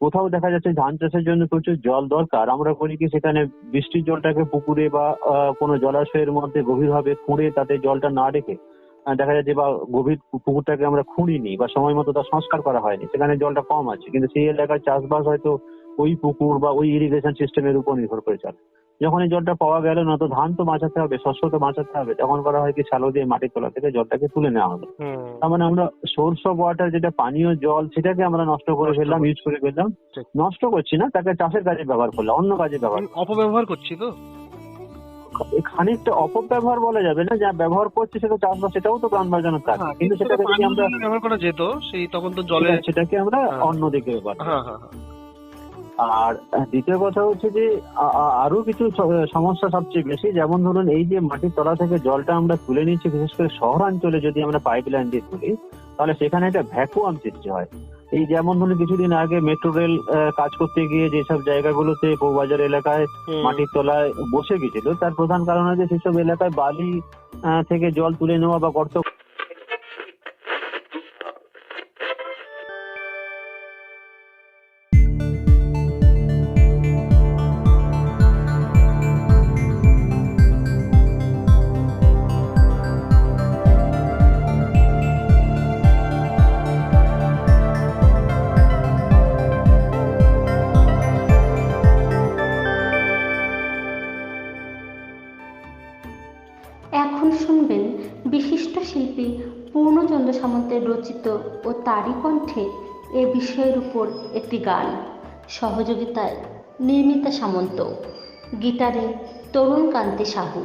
কোথাও দেখা যাচ্ছে ধান চাষের জন্য প্রচুর জল দরকার, আমরা করি কি সেখানে বৃষ্টির জলটাকে পুকুরে বা কোনো জলাশয়ের মধ্যে গভীরভাবে খুঁড়ে তাতে জলটা না রেখে দেখা যাচ্ছে বা গভীর পুকুরটাকে আমরা খুঁড়িনি বা সময় মতো তার সংস্কার করা হয়নি, সেখানে জলটা কম আছে, কিন্তু সেই এলাকার চাষবাস হয়তো ওই পুকুর বা ওই ইরিগেশন সিস্টেমের উপর নির্ভর করে চলে। যখন এই জলটা পাওয়া গেল না, তো ধান তো বাঁচাতে হবে, শস্য তো বাঁচাতে হবে, তখন করা হয় কি শ্যালো দিয়ে মাটির তলা থেকে জলটাকে তুলে নেওয়া হলো। তার মানে আমরা সোর্স অফ ওয়াটার, যেটা পানীয় জল, সেটাকে আমরা নষ্ট করে ফেললাম, ইউজ করে ফেললাম। নষ্ট করছি না, তাকে চাষের কাজে ব্যবহার করলাম, অন্য কাজে ব্যবহার, অপব্যবহার করছি। তো খানিকটা অপব্যবহার বলা যাবে না, যা ব্যবহার করছে সেটা চাষবাস, সেটাও তো প্রাণ বাঁচানোর কাজ, কিন্তু সেটাকে যদি আমরা ব্যবহার করা যেত, সেই তখন তো জলে সেটাকে আমরা অন্যদিকে ব্যবহার। আর দ্বিতীয় কথা হচ্ছে যে আরো কিছু সমস্যা সবচেয়ে বেশি, যেমন ধরুন এই যে মাটির তলা থেকে জলটা আমরা তুলে নিচ্ছি, বিশেষ করে শহরাঞ্চলে যদি আমরা পাইপ লাইন দিয়ে তুলি, তাহলে সেখানে একটা ভ্যাকুয়াম সৃষ্টি হয়। এই যেমন ধরুন কিছুদিন আগে মেট্রো রেল কাজ করতে গিয়ে যেসব জায়গাগুলোতে বউবাজার এলাকায় মাটির তলায় বসে গেছিল, তার প্রধান কারণ হচ্ছে সেসব এলাকায় বালি থেকে জল তুলে নেওয়া বা গর্ত। এখন শুনবেন বিশিষ্ট শিল্পী পূর্ণচন্দ্র সামন্তের রচিত ও তারই কণ্ঠে এ বিষয়ের উপর একটি গান, সহযোগিতায় নির্মিতা সামন্ত, গিটারে তরুণ কান্তি সাহু।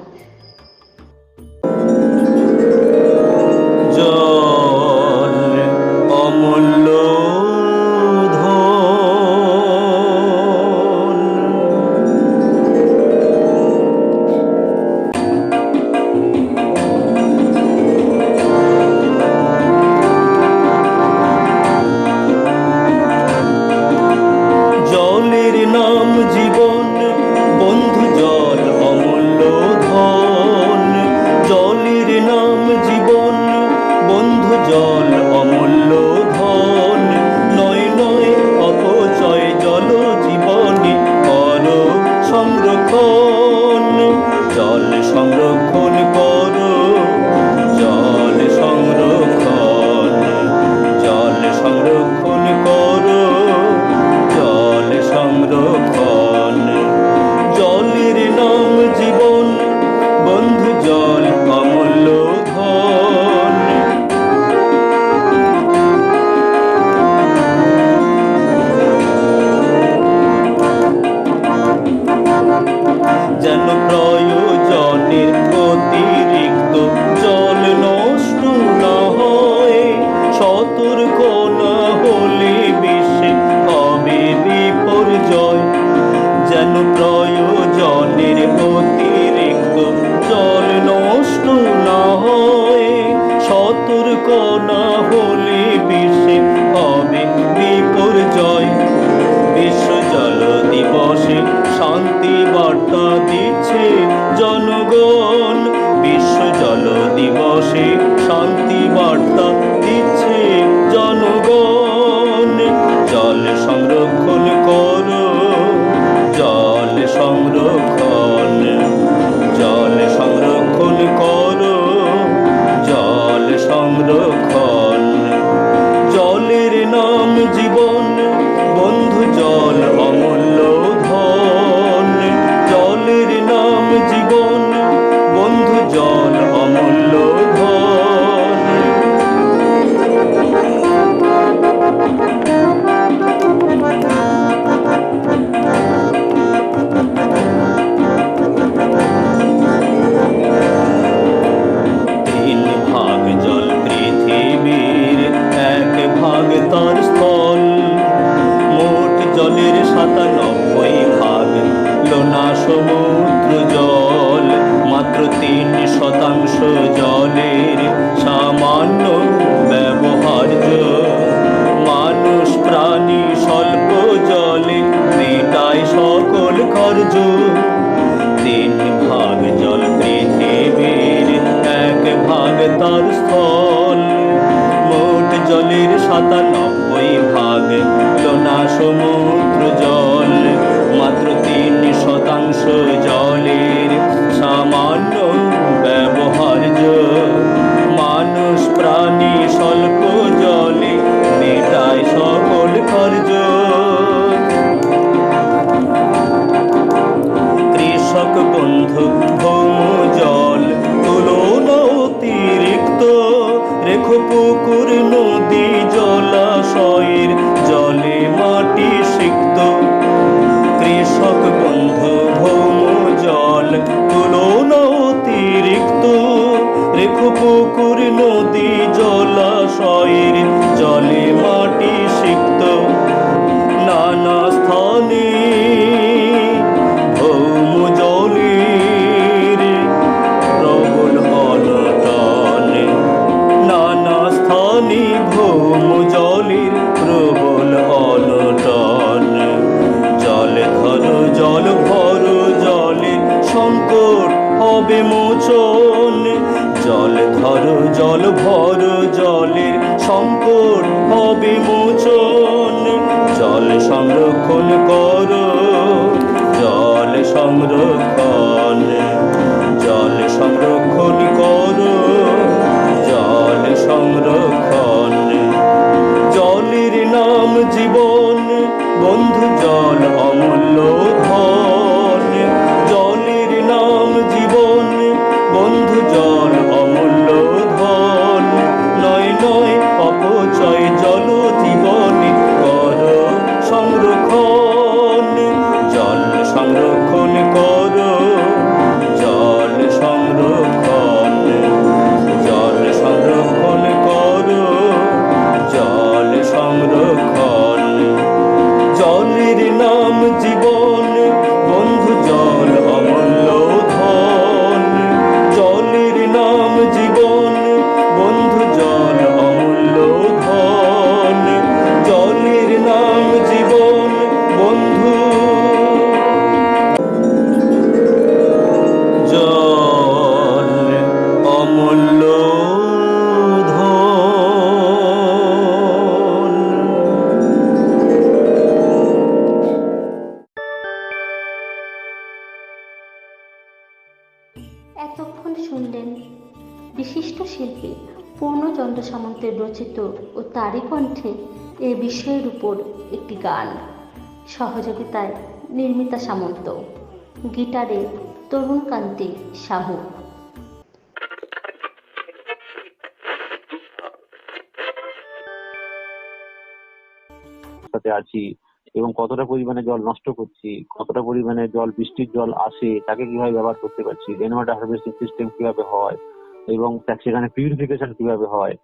জল অমূল্য জল অমূল্য ধন, নয় নয় অপচয় জল জীবনে করো সংরক্ষণ, জল সংরক্ষণ করো, জল সংরক্ষণ, জল সংরক্ষণ করো, জল সংরক্ষণ। জলের নাম জীবন, বন্ধু জল অমূল্য ধন। যেন প্রয়োজনের অতিরিক্ত জল নষ্ট না হয়, সতর্ক না হলে বিশ্বে হবে বিপর্যয়। যেন প্রয়োজনের অতিরিক্ত জল নষ্ট না হয়, সতর্ক না হলে বিশ্বে হবে বিপর্যয়। বিশ্ব জল দিবসে শান্তি বার্তা দিচ্ছে জনগণ, বিশ্ব জল দিবসে শান্তি বার্তা দিচ্ছে জনগণ। জল সংরক্ষণ করো, জল সংরক্ষণ, জল সংরক্ষণ করো, জল সংরক্ষণ। জলের নাম জীবন, বন্ধু জল অমূল্য ধন, জলের নাম জীবন, বন্ধু জল অমূল্য ধন। তিন ভাগ জল পৃথিবী 97% লোনা সমুদ্র জল, মাত্র 3% জলের সামান্য ব্যবহার্য। মানুষ প্রাণী স্বল্প জলে মেটায় সকল কার্য। কৃষক বন্ধু ভৌম জল তুলনা অতিরিক্ত, রেখো পুকুর নদী জলাশয়ের জলে মাটি সিক্ত। কৃষক বন্ধু ভৌম জল তুলনা অতিরিক্ত, রেখো পুকুর নদী জলাশয়ের জলে মাটি সিক্ত। নানা স্থানে ভৌম জলের প্রবল অনটন, নানা স্থানে ভৌম জলের প্রবল অনটন। জল ধরো জল ভরো জলে সংকট হবে মোচন। জল ধরো জল ভরো জলের সংকট হবে মোচন। জল সংরক্ষণ করো, জল সংরক্ষণ, জল সংরক্ষণ করো, জল সংরক্ষণ। জলের নাম জীবন বন্ধু, জল অমূল্য ধন। জলের নাম জীবন বন্ধু, জল অমূল্য ধন। নয় নয় অপচয় জল জীবনে করো সংরক্ষণ। জল সংরক্ষণ করো, জল সংরক্ষণ, জল সংরক্ষণ করো, জল সংরক্ষণ। জলের নাম জীবন বন্ধু, জল অমূল্য ধন। জলের নাম জীবন বন্ধু, জল অমূল্য ধন। জলের নাম জীবন বন্ধু, জল অমূল্য ধন। এতক্ষণ শুনলেন বিশিষ্ট শিল্পী পূর্ণচন্দ্র সামন্তের রচিত ও তারই কণ্ঠে এ বিষয়ের উপর একটি গান। সহযোগিতায় নির্মিতা সামন্ত, গিটারে তরুণকান্তি সাহু। সাথে আছি এবং কতটা পরিমাণে জল নষ্ট করছি, কতটা পরিমাণে জল, বৃষ্টির জল আসে তাকে কিভাবে ব্যবহার করতে পারছি, রেন ওয়াটার হারভেস্টিং সিস্টেম কিভাবে হয় এবং সেখানে পিউরিফিকেশন কিভাবে হয়,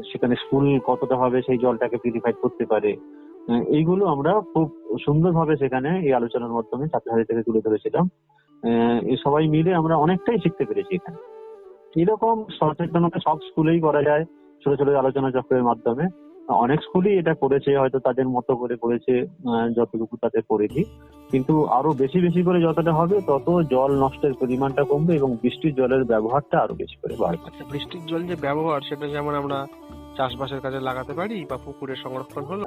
সেখানে স্কুল কতটা ভাবে সেই জলটাকে পিউরিফাইড করতে পারে, এইগুলো আমরা খুব সুন্দরভাবে সেখানে এই আলোচনার মাধ্যমে ছাত্রছাত্রীদের তুলে ধরেছিলাম। এই সবাই মিলে আমরা অনেকটাই শিখতে পেরেছি এখানে। এরকম সচেতনতা সব স্কুলেই করা যায়, ছোট ছোট আলোচনা চক্রের মাধ্যমে। অনেক স্কুলই এটা করেছে, হয়তো তাদের মতো করে করেছে, যতটুকু তাদের করেছি। কিন্তু আরো বেশি বেশি করে যতটা হবে তত জল নষ্টের পরিমাণটা কমবে এবং বৃষ্টির জলের ব্যবহারটা আরো বেশি করে বাড়বে। বৃষ্টির জল যে ব্যবহার, সেটা যেমন আমরা চাষবাসের কাজে লাগাতে পারি বা পুকুরে সংরক্ষণ হলো,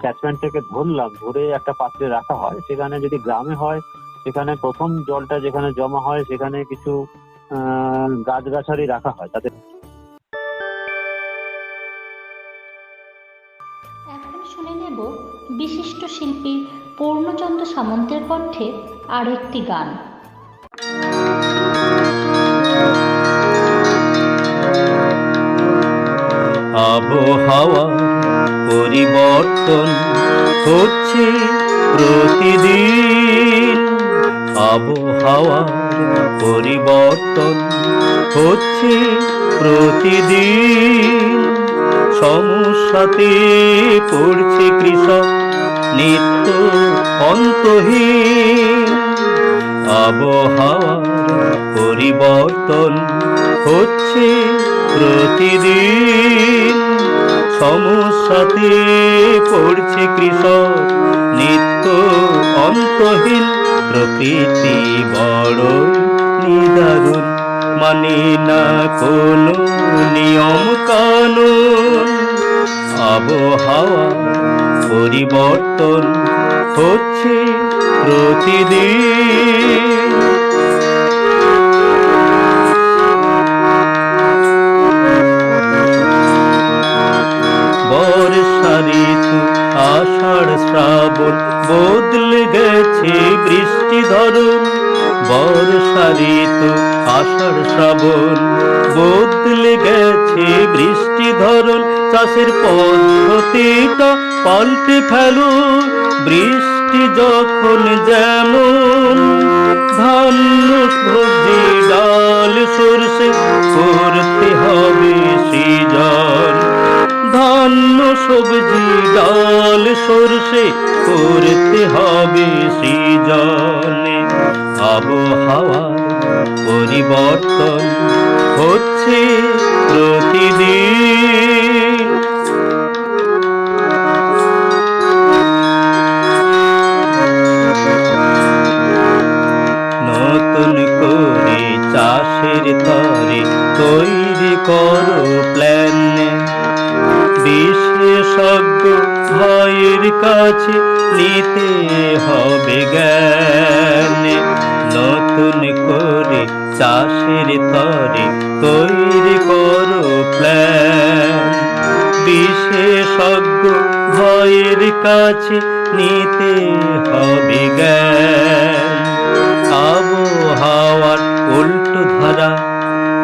ক্যাচমেন্ট থেকে ধরলাম, ধরে একটা পাত্রে রাখা হয়। সেখানে যদি গ্রামে হয়, সেখানে প্রথম জলটা যেখানে জমা হয় সেখানে কিছু গাছগাছালি রাখা হয় তাদের। এখন শুনে নেব বিশিষ্ট শিল্পী পূর্ণচন্দ্র সামন্তের কণ্ঠে আরও একটি গান। আবহাওয়া পরিবর্তন হচ্ছে প্রতিদিন, আবহাওয়া পরিবর্তন হচ্ছে প্রতিদিন। সমস্যাতে পড়ছে কৃষক নিত্য অন্তহীন। আবহাওয়ার পরিবর্তন হচ্ছে প্রতিদিন, সমস্যাতে পড়ছে কৃষক নিত্য অন্তহীন। প্রকৃতি বড় নিদারুণ, মানে না কোনো নিয়ম কানুন। পরিবর্তন হচ্ছে প্রতিদিন। বর্ষা ঋতু আষাঢ় শ্রাবণ বদলে গেছে বৃষ্টি ধরন। বর্ষা ঋতু আষাঢ় শ্রাবণ বদলে গেছে বৃষ্টি ধরন। চাষের পদ্ধতিটা পাল্টে ফেলো, বৃষ্টি যখন যেমন ধান্য সবজি ডাল সরষে করতে হবে সৃজন। ধান্য সবজি ডাল সরষে করতে হবে সৃজনে। আবহাওয়ার পরিবর্তন হচ্ছে প্রতিদিন। নতুন করে চাষের তরে তৈরি করো প্ল্যান। বিশেষজ্ঞ ভাইয়ের কাছে নিতে হবে জ্ঞান। নতুন করে চাষের তরে তৈরি করো প্ল্যান। বিশেষজ্ঞ ভাইয়ের কাছে নিতে হবে জ্ঞান। আবহাওয়ার উল্টো ধারা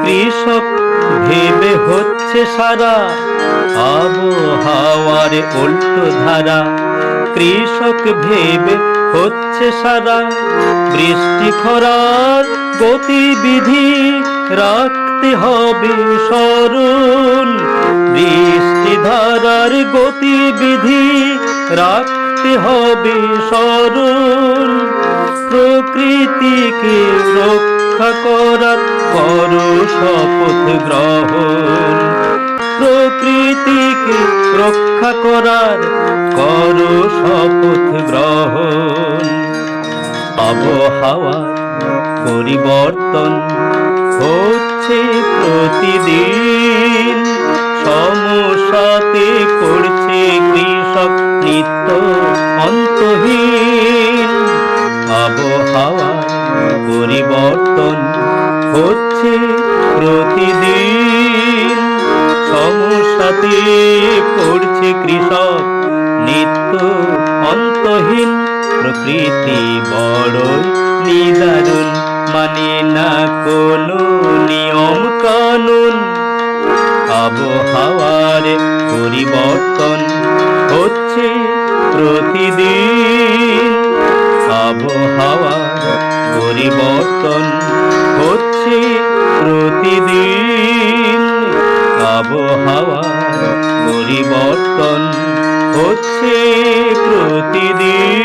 কৃষক ভেবে হচ্ছে সারা। আবহাওয়ার উল্টো ধারা কৃষক ভেবে হচ্ছে সারা। বৃষ্টি খরার গতিবিধি রাখতে হবে স্মরণ। বৃষ্টি ধারার গতিবিধি রাখতে হবে স্মরণ। প্রকৃতিকে রক্ষা করার করো শপথ গ্রহণ। প্রকৃতিকে রক্ষা করার করো শপথ গ্রহণ। আবহাওয়ার পরিবর্তন হচ্ছে প্রতিদিন। সমস্যাতে পড়ছে কৃষক নিত্য অন্তহীন। আবহাওয়ার পরিবর্তন হচ্ছে প্রতিদিন। সমস্যাতে পড়ছে কৃষক নিত্য অন্তহীন। প্রকৃতি বড়ই নিদারুণ, মানে না কোনো নিয়ম কানুন। আবহাওয়ার পরিবর্তন হচ্ছে প্রতিদিন। আবহাওয়ার পরিবর্তন হচ্ছে প্রতিদিন। আবহাওয়ার পরিবর্তন হচ্ছে প্রতিদিন।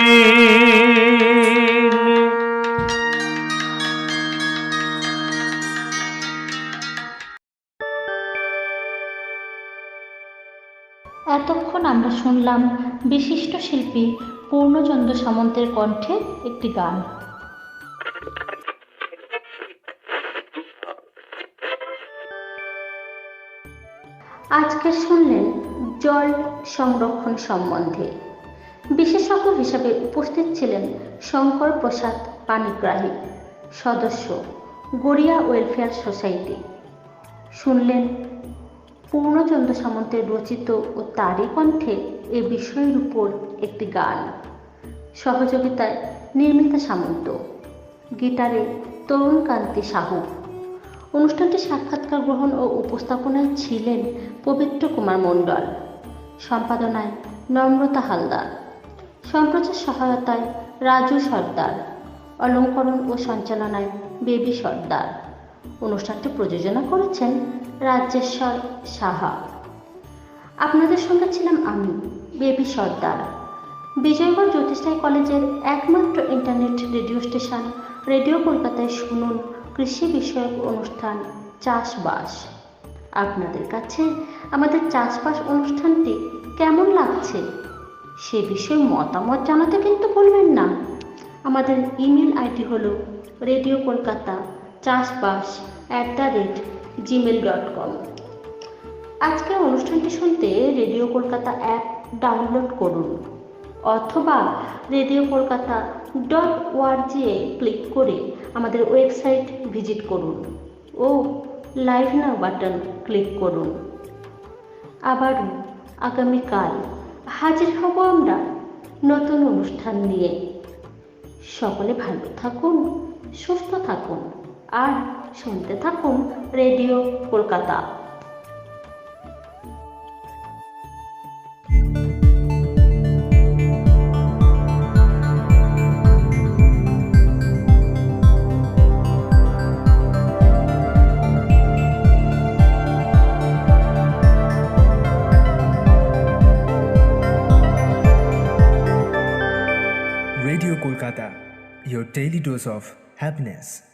এতক্ষণ আমরা শুনলাম বিশিষ্ট শিল্পী পূর্ণচন্দ্র সামন্তের কণ্ঠে একটি গান। আজকে শুনলেন জল সংরক্ষণ সম্বন্ধে। বিশেষজ্ঞ হিসাবে উপস্থিত ছিলেন শঙ্কর প্রসাদ পানিগ্রাহী, সদস্য, গড়িয়া ওয়েলফেয়ার সোসাইটি। শুনলেন পূর্ণচন্দ্র সামন্তের রচিত ও তারই কণ্ঠে এ বিষয়ের উপর একটি গান। সহযোগিতায় নির্মিতা সামন্ত, গিটারে তরুণকান্তি সাহু। অনুষ্ঠানটি সাক্ষাৎকার গ্রহণ ও উপস্থাপনায় ছিলেন পবিত্র কুমার মণ্ডল, সম্পাদনায় নম্রতা হালদার, সম্প্রচার সহায়তায় রাজু সর্দার, অলঙ্করণ ও সঞ্চালনায় বেবি সর্দার। অনুষ্ঠানটি প্রযোজনা করেছেন রাজেশ্বর সাহা। আপনাদের সঙ্গে ছিলাম আমি, বেবি সর্দার। বিজয়গড় জ্যোতিষাই কলেজের একমাত্র ইন্টারনেট রেডিও স্টেশন রেডিও কলকাতায় শুনুন কৃষি বিষয়ক অনুষ্ঠান চাষবাস। আপনাদের কাছে আমাদের চাষবাস অনুষ্ঠানটি কেমন লাগছে সে বিষয়ে মতামত জানাতে কিন্তু ভুলবেন না। আমাদের ইমেল আইডি হলো radiokolkata.chasbas@gmail.com। আজকের অনুষ্ঠানটি শুনতে রেডিও কলকাতা অ্যাপ ডাউনলোড করুন। অথবা radiokkolkata.org এ ক্লিক করে আমাদের ওয়েবসাইট ভিজিট করুন ও লাইভ নাও বাটন ক্লিক করুন। আবারও আগামীকাল হাজির হব আমরা নতুন অনুষ্ঠান নিয়ে। সকলে ভালো থাকুন, সুস্থ থাকুন আর শুনতে থাকুন radio Kolkata. Radio Kolkata, your daily dose of happiness.